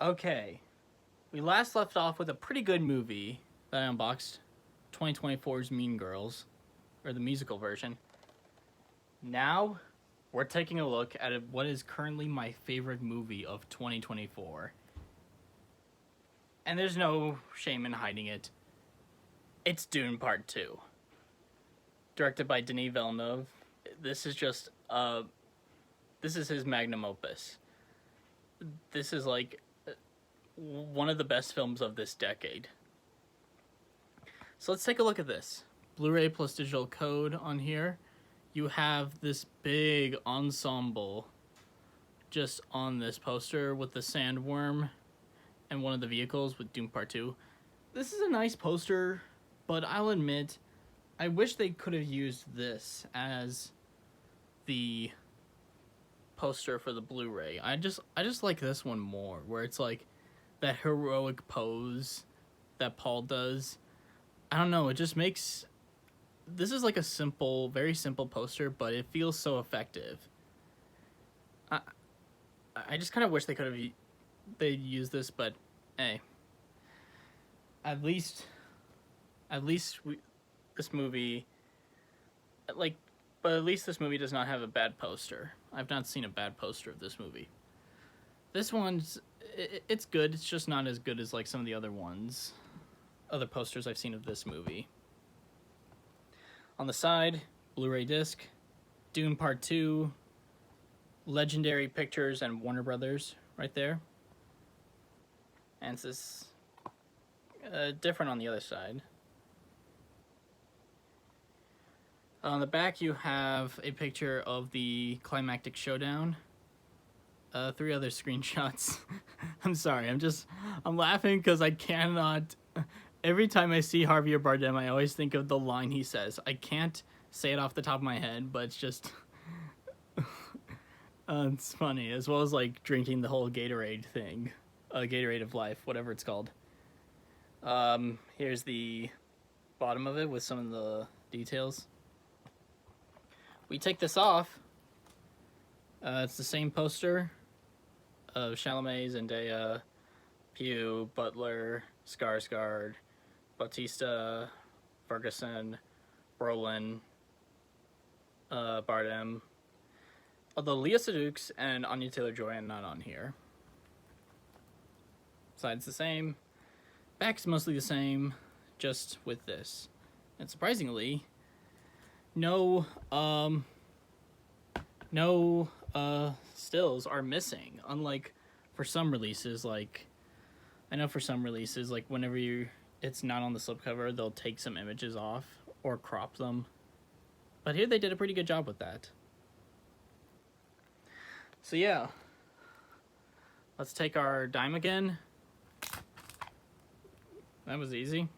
Okay, we last left off with a pretty good movie that I unboxed, 2024's Mean Girls, or the musical version. Now, we're taking a look at what is currently my favorite movie of 2024. And there's no shame in hiding it. It's Dune Part 2. Directed by Denis Villeneuve. This is just, this is his magnum opus. This is like one of the best films of this decade. So let's take a look at this. Blu-ray plus digital code on here. You have this big ensemble just on this poster with the sandworm and one of the vehicles with Dune Part 2. This is a nice poster, but I'll admit, I wish they could have used this as the poster for the Blu-ray. I just like this one more, where it's like that heroic pose that Paul does. I don't know, it just makes... This is like a simple, very simple poster, but it feels so effective. I just kind of wish they could have used this, but hey. At least this movie, like, but at least this movie does not have a bad poster. I've not seen a bad poster of this movie. This one's, it's good. It's just not as good as like some of the other ones, other posters I've seen of this movie. On the side, Blu-ray disc, Dune Part 2, Legendary Pictures and Warner Brothers right there. And it's this different on the other side. On the back, you have a picture of the climactic showdown. 3 other screenshots. I'm sorry, I'm laughing because I cannot... Every time I see Javier Bardem, I always think of the line he says. I can't say it off the top of my head, but it's just... it's funny, as well as like drinking the whole Gatorade thing. Gatorade of life, whatever it's called. Here's the bottom of it with some of the details. We take this off. It's the same poster of Chalamet, Zendaya, Pugh, Butler, Skarsgård, Bautista, Ferguson, Brolin, Bardem. Although Lea Seydoux and Anya Taylor-Joy are not on here. Side's the same. Back's mostly the same, just with this. And surprisingly, no stills are missing. Unlike for some releases, like I know for some releases, like whenever it's not on the slipcover, they'll take some images off or crop them. But here they did a pretty good job with that. So yeah, let's take our dime again. That was easy.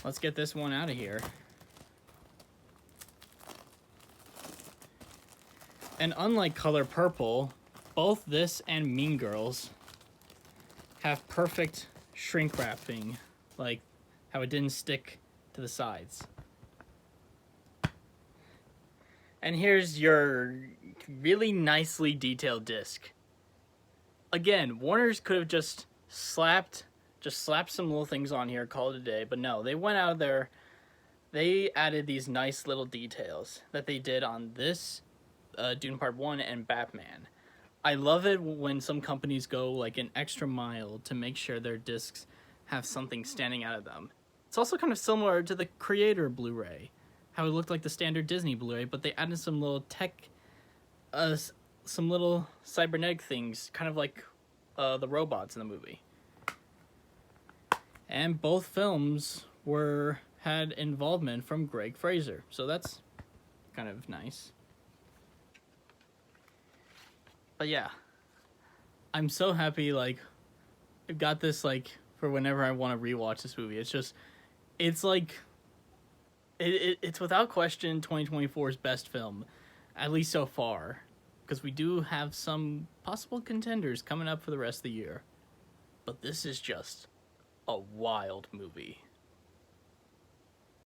Let's get this one out of here. And unlike Color Purple, both this and Mean Girls have perfect shrink wrapping, like how it didn't stick to the sides. And here's your really nicely detailed disc. Again, Warner's could have just slapped some little things on here, called it a day, but no, they went out there, they added these nice little details that they did on this Dune Part 1 and Batman. I love it when some companies go like an extra mile to make sure their discs have something standing out of them. It's also kind of similar to the Creator Blu-ray, how it looked like the standard Disney Blu-ray, but they added some little tech, some little cybernetic things, kind of like the robots in the movie. And both films had involvement from Greg Fraser, so that's kind of nice. But yeah, I'm so happy, like, I've got this, like, for whenever I want to rewatch this movie. It's like, it's without question 2024's best film, at least so far, because we do have some possible contenders coming up for the rest of the year. But this is just a wild movie.